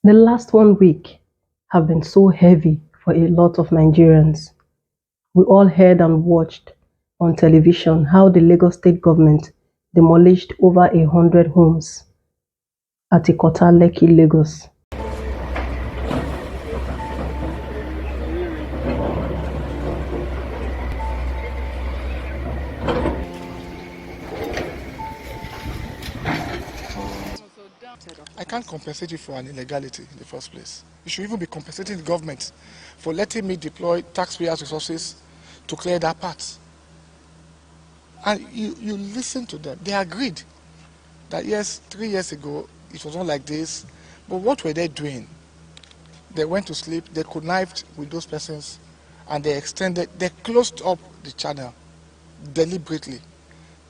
The last 1 week have been so heavy for a lot of Nigerians. We all heard and watched on television how the Lagos state government demolished over 100 homes at Ikota, Lekki, Lagos. I can't compensate you for an illegality in the first place. You should even be compensating the government for letting me deploy taxpayers' resources to clear that part. And you listen to them. They agreed that yes, 3 years ago it was not like this, but what were they doing? They went to sleep, they connived with those persons, and they closed up the channel deliberately.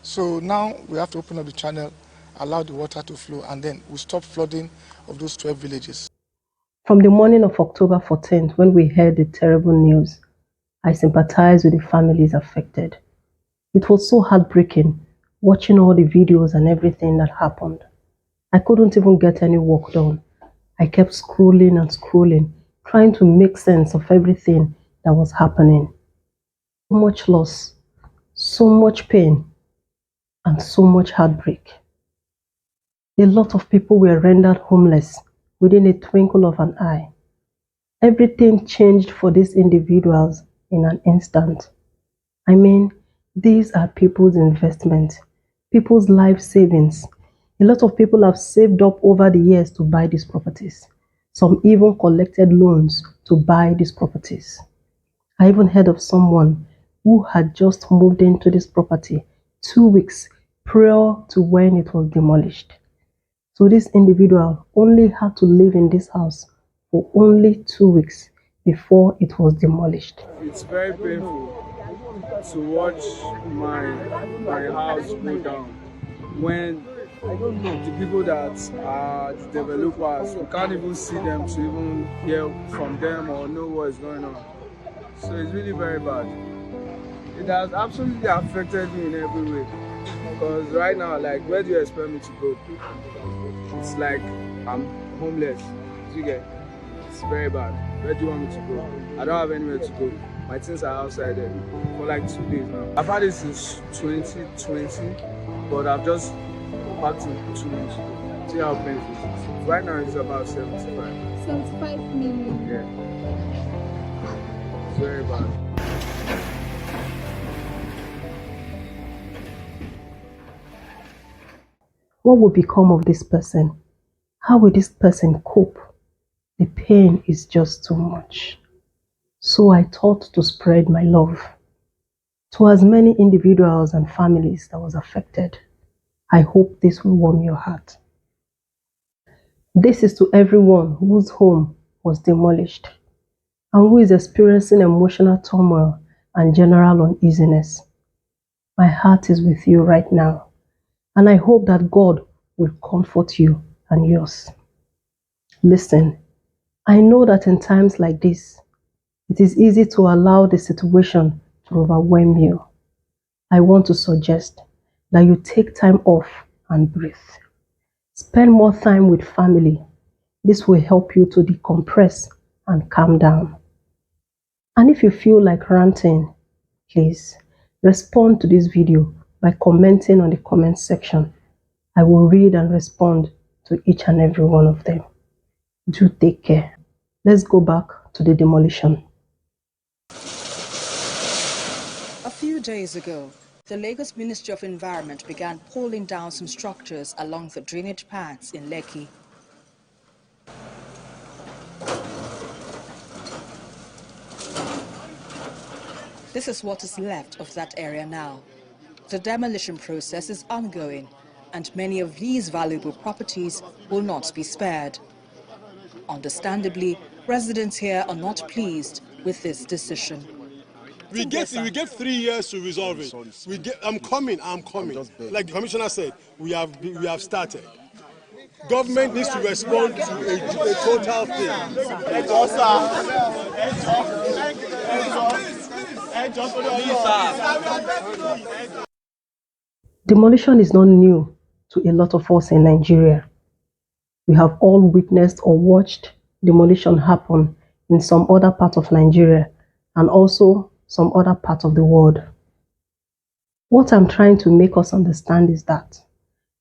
So now we have to open up the channel, allow the water to flow, and then we stop flooding of those 12 villages. From the morning of October 14th, when we heard the terrible news, I sympathized with the families affected. It was so heartbreaking watching all the videos and everything that happened. I couldn't even get any work done. I kept scrolling and scrolling, trying to make sense of everything that was happening. So much loss, so much pain, and so much heartbreak. A lot of people were rendered homeless within a twinkle of an eye. Everything changed for these individuals in an instant. I mean, these are people's investments, people's life savings. A lot of people have saved up over the years to buy these properties. Some even collected loans to buy these properties. I even heard of someone who had just moved into this property 2 weeks prior to when it was demolished. So this individual only had to live in this house for only 2 weeks before it was demolished. It's very painful to watch my house go down when the people that are the developers, we can't even see them to even hear from them or know what is going on. So it's really very bad. It has absolutely affected me in every way. Because right now, like, where do you expect me to go? It's like I'm homeless. You get? It's very bad. Where do you want me to go? I don't have anywhere to go. My things are outside there for like 2 days now. I've had it since 2020, but I've just packed in 2 weeks. See how painful it is. Right now it's about 75. 75 million. Yeah. It's very bad. What will become of this person? How will this person cope? The pain is just too much. So I thought to spread my love to as many individuals and families that was affected. I hope this will warm your heart. This is to everyone whose home was demolished and who is experiencing emotional turmoil and general uneasiness. My heart is with you right now, and I hope that God will comfort you and yours. Listen, I know that in times like this, it is easy to allow the situation to overwhelm you. I want to suggest that you take time off and breathe. Spend more time with family. This will help you to decompress and calm down. And if you feel like ranting, please respond to this video by commenting on the comment section. I will read and respond to each and every one of them. Do take care. Let's go back to the demolition. A few days ago, the Lagos Ministry of Environment began pulling down some structures along the drainage paths in Lekki. This is what is left of that area now. The demolition process is ongoing, and many of these valuable properties will not be spared. Understandably, residents here are not pleased with this decision. We get 3 years to resolve it. I'm coming. Like the commissioner said, we have started. Government needs to respond to a total thing. Demolition is not new to a lot of us in Nigeria. We have all witnessed or watched demolition happen in some other part of Nigeria and also some other part of the world. What I'm trying to make us understand is that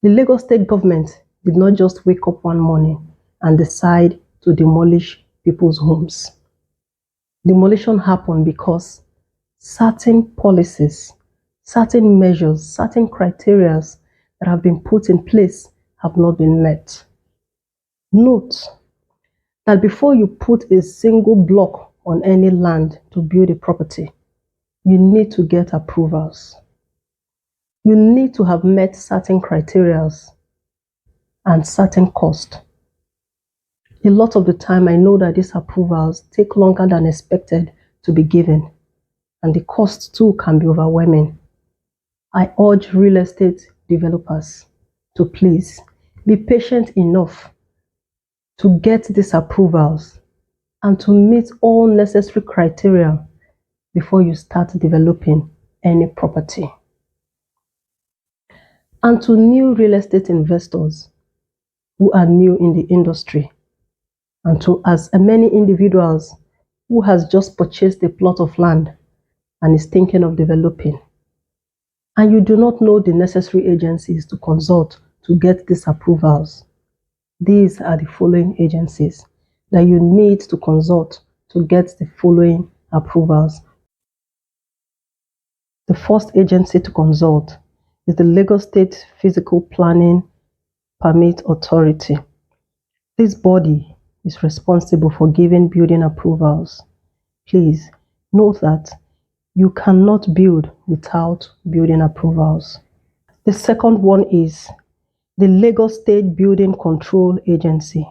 the Lagos state government did not just wake up one morning and decide to demolish people's homes. Demolition happened because certain policies, certain measures, certain criteria that have been put in place have not been met. Note that before you put a single block on any land to build a property, you need to get approvals. You need to have met certain criteria and certain cost. A lot of the time, I know that these approvals take longer than expected to be given, and the cost too can be overwhelming. I urge real estate developers to please be patient enough to get these approvals and to meet all necessary criteria before you start developing any property. And to new real estate investors who are new in the industry, and to as many individuals who has just purchased a plot of land and is thinking of developing, and you do not know the necessary agencies to consult to get these approvals, these are the following agencies that you need to consult to get the following approvals. The first agency to consult is the Lagos State Physical Planning Permit Authority. This body is responsible for giving building approvals. Please note that you cannot build without building approvals. The second one is the Lagos State Building Control Agency.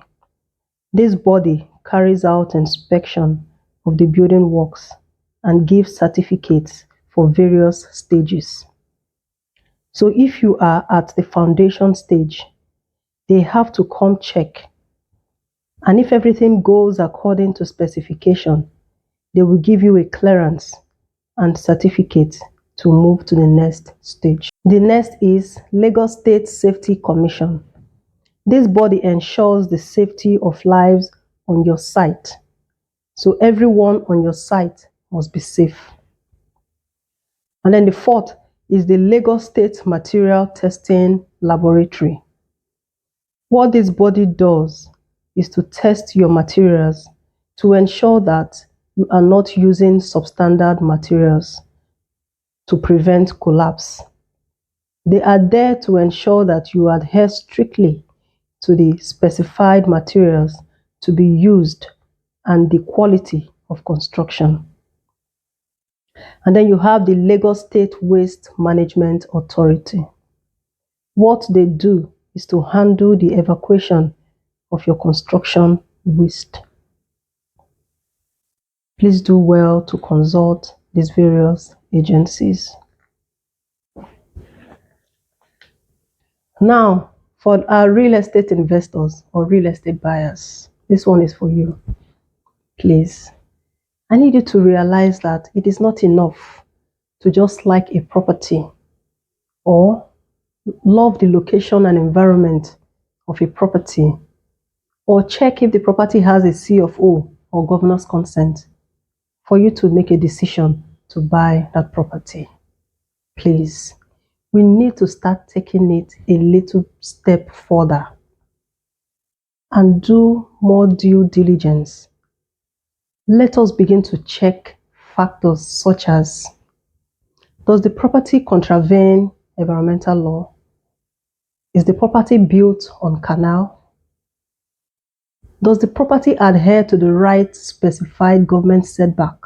This body carries out inspection of the building works and gives certificates for various stages. So if you are at the foundation stage, they have to come check. And if everything goes according to specification, they will give you a clearance and certificate to move to the next stage. The next is Lagos State Safety Commission. This body ensures the safety of lives on your site. So everyone on your site must be safe. And then the fourth is the Lagos State Material Testing Laboratory. What this body does is to test your materials to ensure that you are not using substandard materials to prevent collapse. They are there to ensure that you adhere strictly to the specified materials to be used and the quality of construction. And then you have the Lagos State Waste Management Authority. What they do is to handle the evacuation of your construction waste. Please do well to consult these various agencies. Now, for our real estate investors or real estate buyers, this one is for you. Please, I need you to realize that it is not enough to just like a property or love the location and environment of a property or check if the property has a CFO or governor's consent for you to make a decision to buy that property. Please, we need to start taking it a little step further and do more due diligence. Let us begin to check factors such as: does the property contravene environmental law? Is the property built on canal? Does the property adhere to the right specified government setback?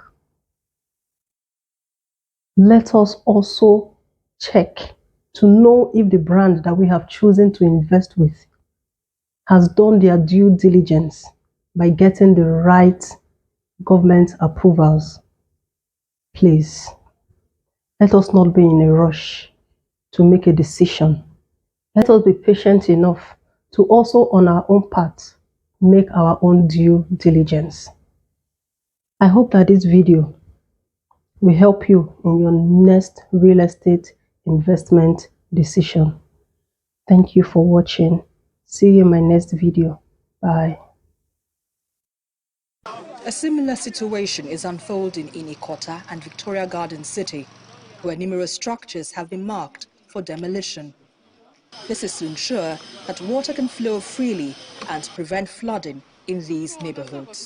Let us also check to know if the brand that we have chosen to invest with has done their due diligence by getting the right government approvals. Please, let us not be in a rush to make a decision. Let us be patient enough to also, on our own part, make our own due diligence. I hope that this video will help you in your next real estate investment decision. Thank you for watching. See you in my next video. Bye. A similar situation is unfolding in Ikota and Victoria Garden City, where numerous structures have been marked for demolition. This is to ensure that water can flow freely and prevent flooding in these neighborhoods.